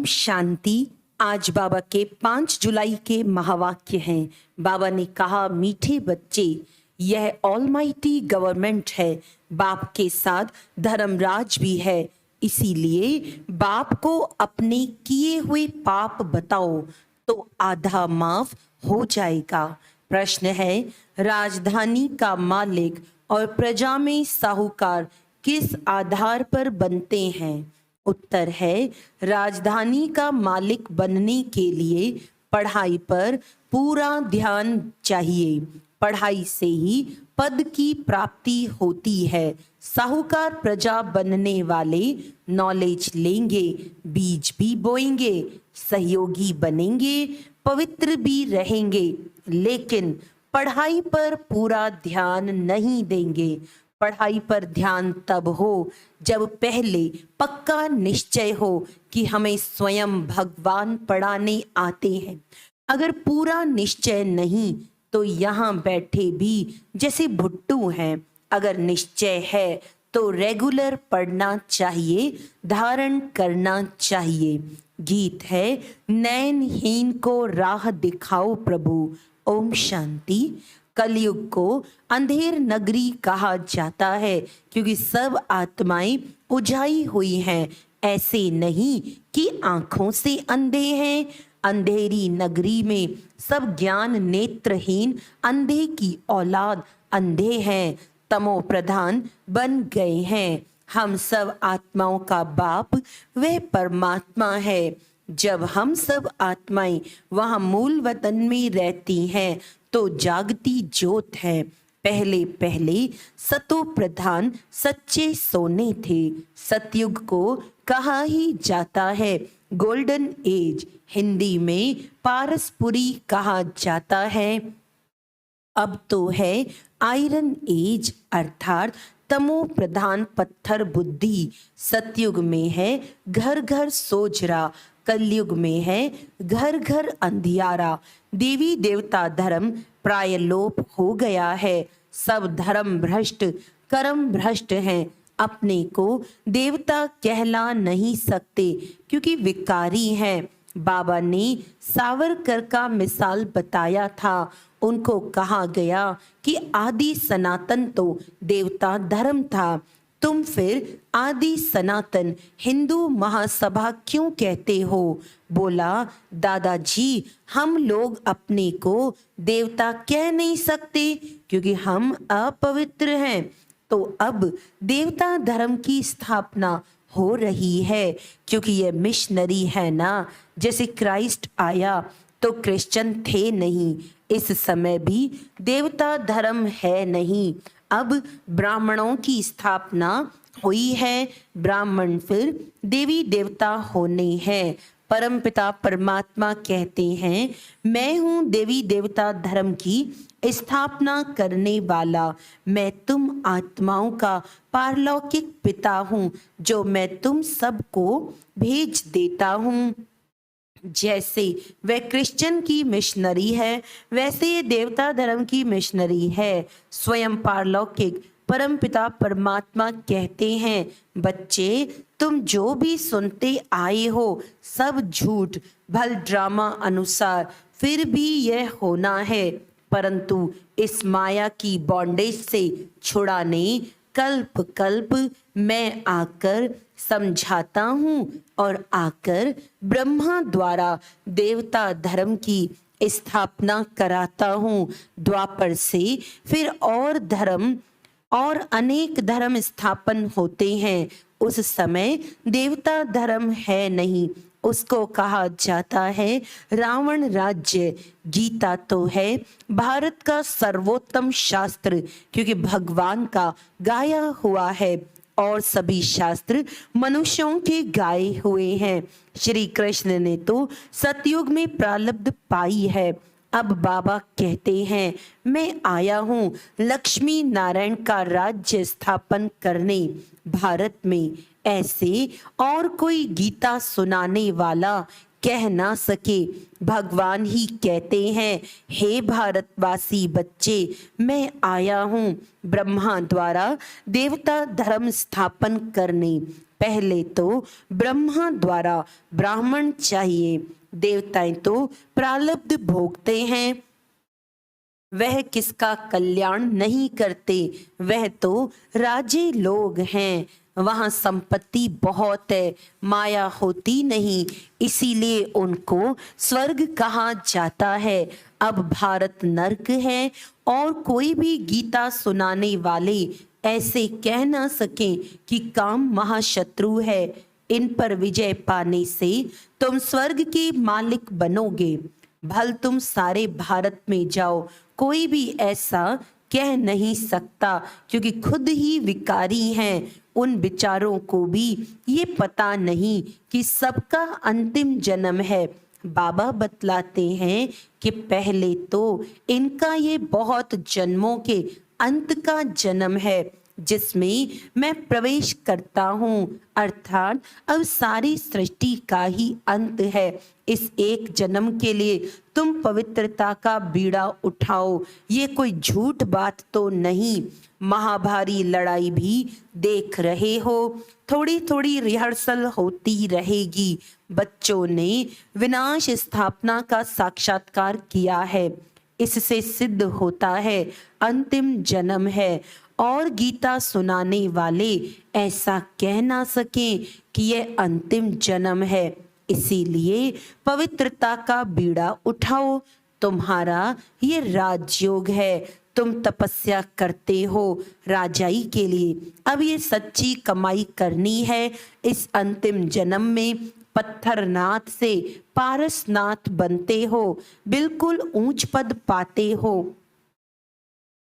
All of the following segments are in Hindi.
शांति। आज बाबा के 5 जुलाई के महावाक्य हैं। बाबा ने कहा, मीठे बच्चे, यह ऑलमाइटी गवर्नमेंट है, बाप के साथ धर्मराज भी है। इसीलिए बाप को अपने किए हुए पाप बताओ तो आधा माफ हो जाएगा। प्रश्न है, राजधानी का मालिक और प्रजा में साहूकार किस आधार पर बनते हैं? उत्तर है, राजधानी का मालिक बनने के लिए पढ़ाई पर पूरा ध्यान चाहिए। पढ़ाई से ही पद की प्राप्ति होती है। साहूकार प्रजा बनने वाले नॉलेज लेंगे, बीज भी बोएंगे, सहयोगी बनेंगे, पवित्र भी रहेंगे, लेकिन पढ़ाई पर पूरा ध्यान नहीं देंगे। पढ़ाई पर ध्यान तब हो जब पहले पक्का निश्चय हो कि हमें स्वयं भगवान पढ़ाने आते हैं। अगर पूरा निश्चय नहीं तो यहाँ बैठे भी जैसे भुट्टू हैं। अगर निश्चय है तो रेगुलर पढ़ना चाहिए, धारण करना चाहिए। गीत है, नैनहीन को राह दिखाओ प्रभु। ओम शांति। कलयुग को अंधेर नगरी कहा जाता है क्योंकि सब आत्माएं उजाई हुई हैं। ऐसे नहीं कि आंखों से अंधे हैं। अंधेरी नगरी में सब ज्ञान नेत्रहीन अंधे की औलाद अंधे हैं, तमो प्रधान बन गए हैं। हम सब आत्माओं का बाप वह परमात्मा है। जब हम सब आत्माएं वहां मूल वतन में रहती हैं तो जागती ज्योत है। पहले पहले सतो प्रधान सच्चे सोने थे। सतयुग को कहा ही जाता है गोल्डन एज, हिंदी में पारसपुरी कहा जाता है। अब तो है आयरन एज, अर्थात तमो प्रधान पत्थर बुद्धि। सतयुग में है घर घर सोजरा, कलयुग में है घर घर अंधियारा। देवी देवता धर्म प्राय लोप हो गया है। सब धर्म भ्रष्ट, कर्म भ्रष्ट हैं। अपने को देवता कहला नहीं सकते क्योंकि विकारी हैं। बाबा ने सावरकर का मिसाल बताया था। उनको कहा गया कि आदि सनातन तो देवता धर्म था, तुम फिर आदि सनातन हिंदू महासभा क्यों कहते हो? बोला, दादाजी, हम लोग अपने को देवता कह नहीं सकते क्योंकि हम अपवित्र हैं। तो अब देवता धर्म की स्थापना हो रही है क्योंकि ये मिशनरी है ना। जैसे क्राइस्ट आया तो क्रिश्चियन थे नहीं, इस समय भी देवता धर्म है नहीं। अब ब्राह्मणों की स्थापना हुई है। ब्राह्मण फिर देवी देवता होने हैं। परमपिता परमात्मा कहते हैं, मैं हूँ देवी देवता धर्म की स्थापना करने वाला। मैं तुम आत्माओं का पारलौकिक पिता हूँ जो मैं तुम सबको भेज देता हूँ। जैसे वह क्रिश्चियन की मिशनरी है वैसे ये देवता धर्म की मिशनरी है। स्वयं पारलौकिक परमपिता परमात्मा कहते हैं, बच्चे, तुम जो भी सुनते आए हो सब झूठ भल ड्रामा अनुसार फिर भी यह होना है। परंतु इस माया की बॉन्डेज से छुड़ाने कल्प कल्प मैं आकर समझाता हूँ और आकर ब्रह्मा द्वारा देवता धर्म की स्थापना कराता हूँ। द्वापर से फिर और धर्म और अनेक धर्म स्थापन होते हैं। उस समय देवता धर्म है नहीं, उसको कहा जाता है रावण राज्य। गीता तो है भारत का सर्वोत्तम शास्त्र क्योंकि भगवान का गाया हुआ है और सभी शास्त्र मनुष्यों के गाए हुए हैं। श्री कृष्ण ने तो सतयुग में प्रारब्ध पाई है। अब बाबा कहते हैं, मैं आया हूँ लक्ष्मी नारायण का राज्य स्थापन करने। भारत में ऐसे और कोई गीता सुनाने वाला कह ना सके। भगवान ही कहते हैं, हे भारतवासी बच्चे, मैं आया हूँ ब्रह्मा द्वारा देवता धर्म स्थापन करने। पहले तो ब्रह्मा द्वारा ब्राह्मण चाहिए। देवताएं तो प्रारब्ध भोगते हैं, वह किसका कल्याण नहीं करते, वह तो राजे लोग हैं। वहां संपत्ति बहुत है, माया होती नहीं, इसीलिए उनको स्वर्ग कहा जाता है। अब भारत नर्क है और कोई भी गीता सुनाने वाले ऐसे कह ना सके कि काम महाशत्रु है। इन पर विजय पाने से तुम स्वर्ग के मालिक बनोगे। भल तुम सारे भारत में जाओ, कोई भी ऐसा कह नहीं सकता, क्योंकि खुद ही विकारी हैं। उन विचारों को भी ये पता नहीं कि सबका अंतिम जन्म है। बाबा बतलाते हैं कि पहले तो इनका ये बहुत जन्मों के अंत का जन्म है, जिसमें मैं प्रवेश करता हूँ, अर्थात अब सारी सृष्टि का ही अंत है। इस एक जन्म के लिए तुम पवित्रता का बीड़ा उठाओ, ये कोई झूठ बात तो नहीं। महाभारी लड़ाई भी देख रहे हो, थोड़ी थोड़ी रिहर्सल होती रहेगी। बच्चों ने विनाश स्थापना का साक्षात्कार किया है, इससे सिद्ध होता है अंतिम जन्म है। और गीता सुनाने वाले ऐसा कह ना सके कि यह अंतिम जन्म है। इसीलिए पवित्रता का बीड़ा उठाओ, तुम्हारा ये राजयोग है। तुम तपस्या करते हो राजाई के लिए, अब ये सच्ची कमाई करनी है। इस अंतिम जन्म में पत्थरनाथ से पारसनाथ बनते हो, बिल्कुल ऊंच पद पाते हो।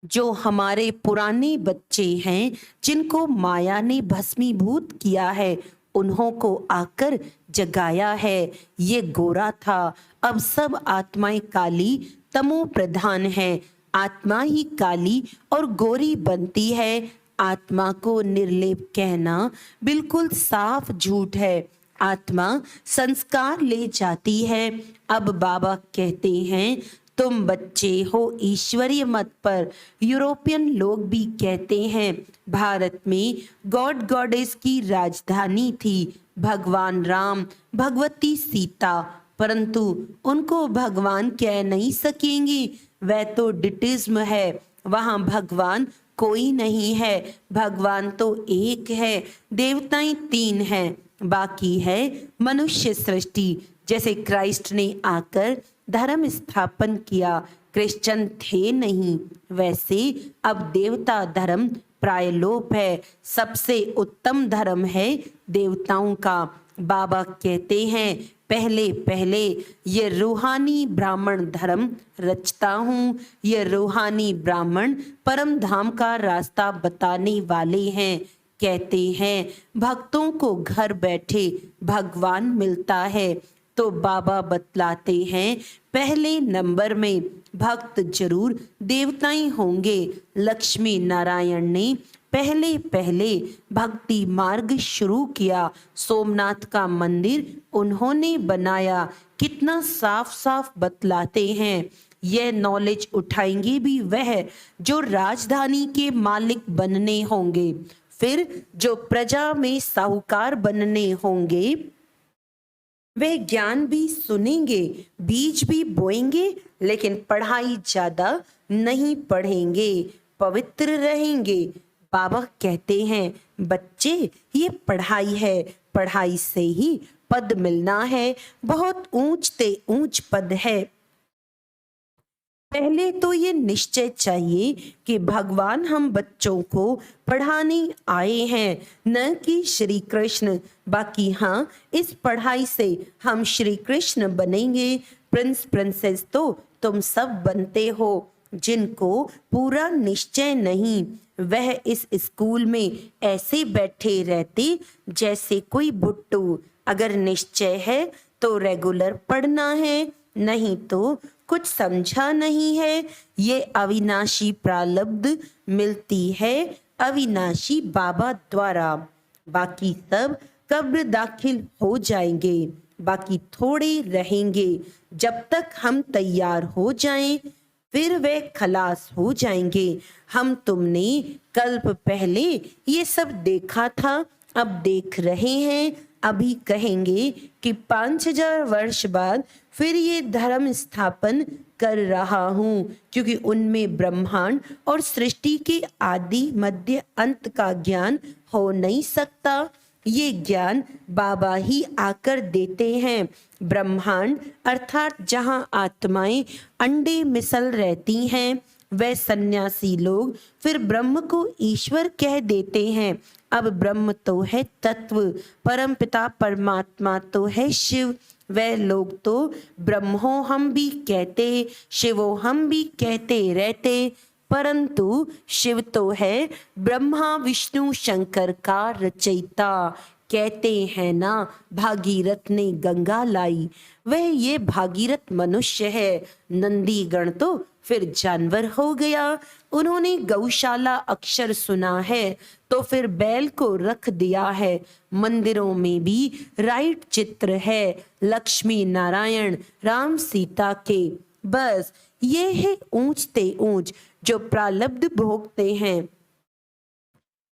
जो हमारे पुराने बच्चे हैं, जिनको माया ने भस्मीभूत किया है, उन्हों को आकर जगाया है। ये गोरा था, अब सब आत्माएं काली तमो प्रधान है। आत्मा ही काली और गोरी बनती है। आत्मा को निर्लेप कहना बिल्कुल साफ झूठ है। आत्मा संस्कार ले जाती है। अब बाबा कहते हैं, तुम बच्चे हो ईश्वरीय मत पर। यूरोपियन लोग भी कहते हैं भारत में गॉड गॉडेस की राजधानी थी, भगवान राम, भगवती सीता, परंतु उनको भगवान कह नहीं सकेंगे, वह तो डिटिज्म है। वहां भगवान कोई नहीं है, भगवान तो एक है। देवताएं 3 हैं, बाकी है मनुष्य सृष्टि। जैसे क्राइस्ट ने आकर धर्म स्थापन किया, क्रिश्चियन थे नहीं, वैसे अब देवता धर्म प्रायलोप है। सबसे उत्तम धर्म है देवताओं का। बाबा कहते हैं, पहले पहले ये रूहानी ब्राह्मण धर्म रचता हूँ। ये रूहानी ब्राह्मण परम धाम का रास्ता बताने वाले हैं। कहते हैं भक्तों को घर बैठे भगवान मिलता है, तो बाबा बतलाते हैं पहले नंबर में भक्त जरूर देवताएं होंगे। लक्ष्मी नारायण ने पहले पहले भक्ति मार्ग शुरू किया। सोमनाथ का मंदिर उन्होंने बनाया। कितना साफ साफ बतलाते हैं। यह नॉलेज उठाएंगे भी वह जो राजधानी के मालिक बनने होंगे, फिर जो प्रजा में साहूकार बनने होंगे, वे ज्ञान भी सुनेंगे, बीज भी बोएंगे, लेकिन पढ़ाई ज्यादा नहीं पढ़ेंगे, पवित्र रहेंगे। बाबा कहते हैं, बच्चे ये पढ़ाई है, पढ़ाई से ही पद मिलना है। बहुत ऊंच ते ऊंच पद है। पहले तो ये निश्चय चाहिए कि भगवान हम बच्चों को पढ़ाने आए हैं, न कि श्री कृष्ण। बाकी हाँ, इस पढ़ाई से हम श्री कृष्ण बनेंगे। प्रिंस प्रिंसेस तो तुम सब बनते हो। जिनको पूरा निश्चय नहीं, वह इस स्कूल में ऐसे बैठे रहते जैसे कोई भुट्टू। अगर निश्चय है तो रेगुलर पढ़ना है, नहीं तो कुछ समझा नहीं है। ये अविनाशी प्रारब्ध मिलती है अविनाशी बाबा द्वारा। बाकी सब कब्र दाखिल हो जाएंगे, बाकी थोड़े रहेंगे। जब तक हम तैयार हो जाएं, फिर वे खलास हो जाएंगे। हम तुमने कल्प पहले ये सब देखा था, अब देख रहे हैं, अभी कहेंगे कि 5000 वर्ष बाद फिर ये धर्म स्थापन कर रहा हूँ, क्योंकि उनमें ब्रह्मांड और सृष्टि के आदि मध्य अंत का ज्ञान हो नहीं सकता। ये ज्ञान बाबा ही आकर देते हैं। ब्रह्मांड अर्थात जहाँ आत्माएं अंडे मिसल रहती हैं, वह सन्यासी लोग फिर ब्रह्म को ईश्वर कह देते हैं। अब ब्रह्म तो है तत्व, परमपिता परमात्मा तो है शिव। वह लोग तो ब्रह्मो हम भी कहते, शिवो हम भी कहते रहते, परंतु शिव तो है ब्रह्मा विष्णु शंकर का रचयिता। कहते हैं ना, भागीरथ ने गंगा लाई, वह ये भागीरथ मनुष्य है। नंदीगण तो फिर जानवर हो गया। उन्होंने गौशाला अक्षर सुना है तो फिर बैल को रख दिया है। मंदिरों में भी राइट चित्र है, लक्ष्मी नारायण राम सीता के। बस ये है ऊंचते ऊंच जो प्रालब्ध भोगते हैं।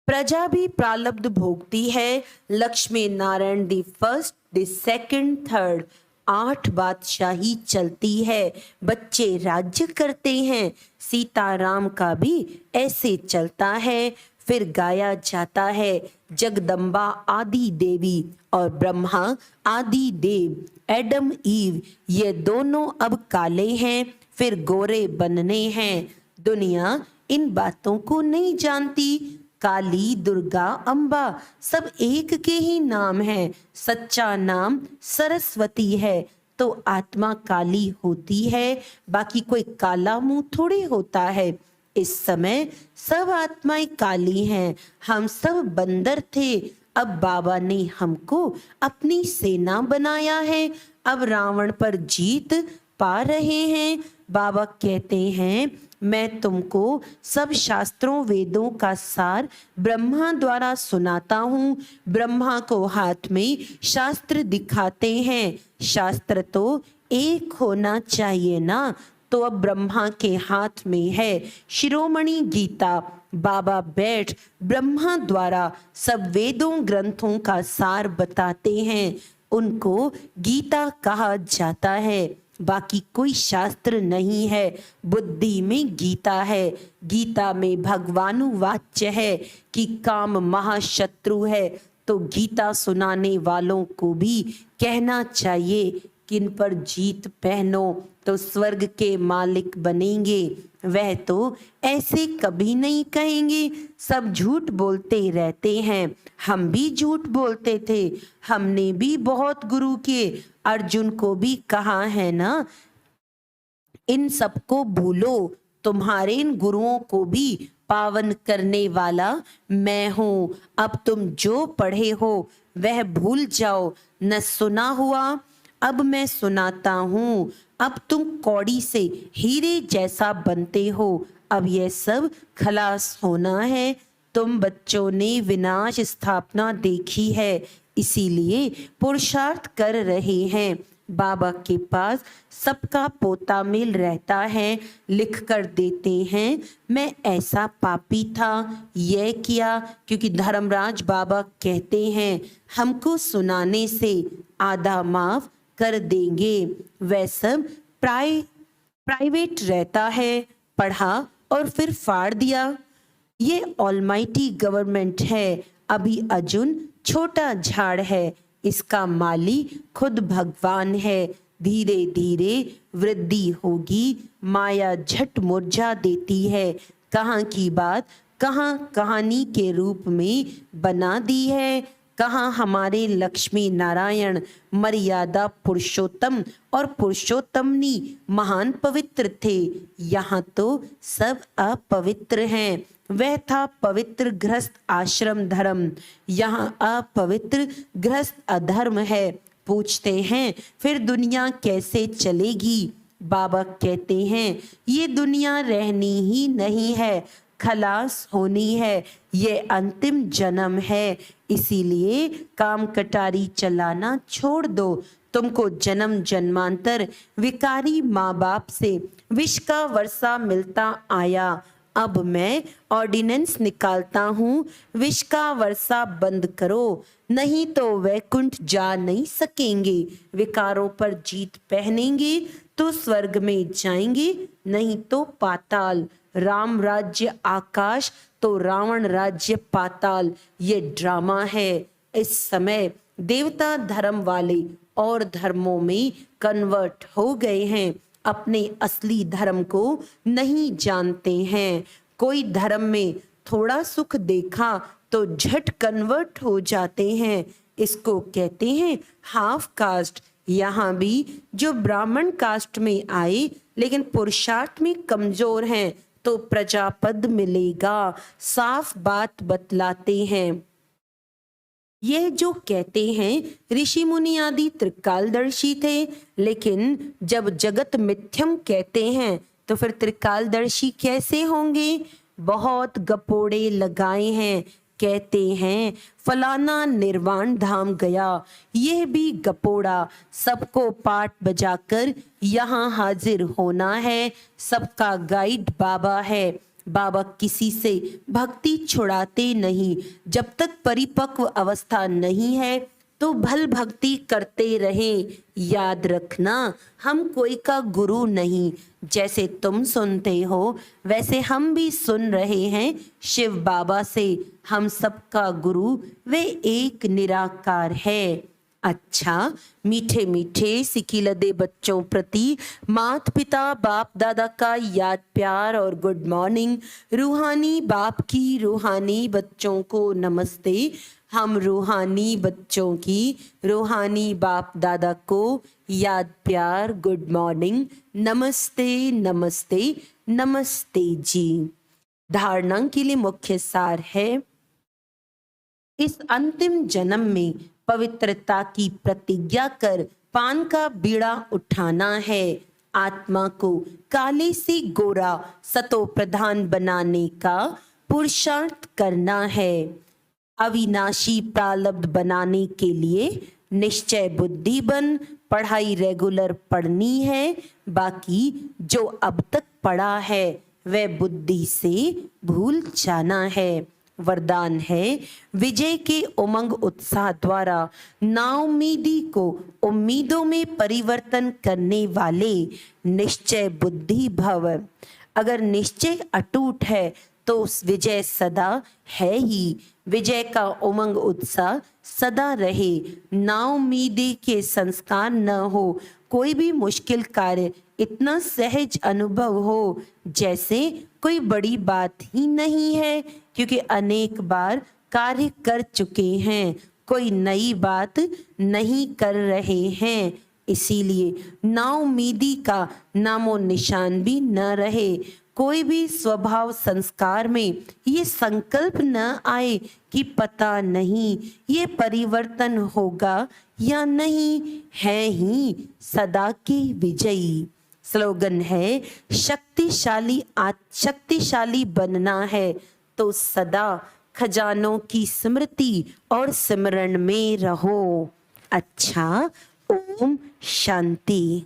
प्रजा भी प्रालब्ध भोगती है। Lakshmi Narayan the first the second third 8 बादशाही चलती है। बच्चे राज्य करते हैं। सीताराम का भी ऐसे चलता है। फिर गाया जाता है जगदम्बा आदि देवी और ब्रह्मा आदि देव। एडम ईव ये दोनों अब काले हैं, फिर गोरे बनने हैं। दुनिया इन बातों को नहीं जानती। काली, दुर्गा, अम्बा सब एक के ही नाम है। सच्चा नाम सरस्वती है तो आत्मा काली होती है, बाकी कोई काला मुंह थोड़ी होता है। इस समय सब आत्माएं काली हैं। हम सब बंदर थे, अब बाबा ने हमको अपनी सेना बनाया है। अब रावण पर जीत पा रहे हैं। बाबा कहते हैं, मैं तुमको सब शास्त्रों वेदों का सार ब्रह्मा द्वारा सुनाता हूँ। ब्रह्मा को हाथ में शास्त्र दिखाते हैं। शास्त्र तो एक होना चाहिए ना, तो अब ब्रह्मा के हाथ में है शिरोमणि गीता। बाबा बैठ ब्रह्मा द्वारा सब वेदों ग्रंथों का सार बताते हैं। उनको गीता कहा जाता है, बाकी कोई शास्त्र नहीं है। बुद्धि में गीता है। गीता में भगवानुवाच्य है कि काम महाशत्रु है, तो गीता सुनाने वालों को भी कहना चाहिए किन पर जीत पहनो तो स्वर्ग के मालिक बनेंगे। वह तो ऐसे कभी नहीं कहेंगे। सब झूठ बोलते रहते हैं। हम भी झूठ बोलते थे। हमने भी बहुत गुरु किए। अर्जुन को भी कहा है ना, इन सबको भूलो, तुम्हारे इन गुरुओं को भी पावन करने वाला मैं हूँ। अब तुम जो पढ़े हो वह भूल जाओ। न सुना हुआ अब मैं सुनाता हूँ। अब तुम कौड़ी से हीरे जैसा बनते हो। अब यह सब खलास होना है। तुम बच्चों ने विनाश स्थापना देखी है, इसीलिए पुरुषार्थ कर रहे हैं। बाबा के पास सबका पोता मिल रहता है। लिख कर देते हैं, मैं ऐसा पापी था, यह किया, क्योंकि धर्मराज बाबा कहते हैं हमको सुनाने से आधा माफ कर देंगे। वह सब प्राइवेट रहता है। पढ़ा और फिर फाड़ दिया। ये ऑलमाइटी गवर्नमेंट है। अभी अर्जुन छोटा झाड़ है, इसका माली खुद भगवान है। धीरे धीरे वृद्धि होगी, माया झट मुरझा देती है। कहाँ की बात कहाँ कहानी के रूप में बना दी है। कहाँ हमारे लक्ष्मी नारायण मर्यादा पुरुषोत्तम और पुरुषोत्तमनी महान पवित्र थे। यहाँ तो सब अपवित्र हैं। वह था पवित्र गृहस्थ आश्रम धर्म, यहाँ अपवित्र गृहस्थ अधर्म है। पूछते हैं फिर दुनिया कैसे चलेगी। बाबा कहते हैं ये दुनिया रहनी ही नहीं है, खलास होनी है। ये अंतिम जन्म है, इसीलिए काम कटारी चलाना छोड़ दो। तुमको जन्म जन्मांतर विकारी माँ बाप से विष का वर्षा मिलता आया। अब मैं ऑर्डिनेंस निकालता हूँ, विष का वर्षा बंद करो, नहीं तो वैकुंठ जा नहीं सकेंगे। विकारों पर जीत पहनेंगे तो स्वर्ग में जाएंगे, नहीं तो पाताल। राम राज्य आकाश तो रावण राज्य पाताल। ये ड्रामा है। इस समय देवता धर्म वाले और धर्मों में कन्वर्ट हो गए हैं, अपने असली धर्म को नहीं जानते हैं। कोई धर्म में थोड़ा सुख देखा तो झट कन्वर्ट हो जाते हैं। इसको कहते हैं हाफ कास्ट। यहाँ भी जो ब्राह्मण कास्ट में आए लेकिन पुरुषार्थ में कमजोर हैं तो प्रजापद मिलेगा, साफ बात बतलाते हैं। यह जो कहते हैं ऋषि मुनि आदि त्रिकालदर्शी थे, लेकिन जब जगत मिथ्यम कहते हैं तो फिर त्रिकालदर्शी कैसे होंगे? बहुत गपोड़े लगाए हैं। कहते हैं फलाना निर्वाण धाम गया, यह भी गपोड़ा। सबको पाठ बजाकर यहाँ हाजिर होना है। सबका गाइड बाबा है। बाबा किसी से भक्ति छुड़ाते नहीं। जब तक परिपक्व अवस्था नहीं है तो भल भक्ति करते रहें। याद रखना, हम कोई का गुरु नहीं। जैसे तुम सुनते हो वैसे हम भी सुन रहे हैं शिव बाबा से। हम सबका गुरु वे एक निराकार है। अच्छा, मीठे मीठे सिकिलदे बच्चों प्रति माता पिता बाप दादा का याद प्यार और गुड मॉर्निंग। रूहानी बाप की रूहानी बच्चों को नमस्ते। हम रूहानी बच्चों की रूहानी बाप दादा को याद प्यार गुड मॉर्निंग, नमस्ते नमस्ते नमस्ते जी। धारणा के लिए मुख्य सार है, इस अंतिम जन्म में पवित्रता की प्रतिज्ञा कर पान का बीड़ा उठाना है। आत्मा को काले से गोरा सतो प्रधान बनाने का पुरुषार्थ करना है। अविनाशी प्रारब्ध बनाने के लिए निश्चय बुद्धि बन पढ़ाई रेगुलर पढ़नी है। बाकी जो अब तक पढ़ा है वह बुद्धि से भूल जाना है। वरदान है, विजय के उमंग उत्साह द्वारा नाउम्मीदी को उम्मीदों में परिवर्तन करने वाले निश्चय बुद्धि भव। अगर निश्चय अटूट है तो उस विजय सदा है ही। विजय का उमंग उत्साह सदा रहे। नाउम्मीदी के संस्कार न हो। कोई भी मुश्किल कार्य इतना सहज अनुभव हो जैसे कोई बड़ी बात ही नहीं है, क्योंकि अनेक बार कार्य कर चुके हैं। कोई नई बात नहीं कर रहे हैं। इसीलिए नाउम्मीदी का नामो निशान भी न रहे। कोई भी स्वभाव संस्कार में ये संकल्प न आए कि पता नहीं ये परिवर्तन होगा या नहीं, है ही सदा की विजयी। स्लोगन है, शक्तिशाली बनना है तो सदा खजानों की स्मृति और सिमरन में रहो। अच्छा, ओम शांति।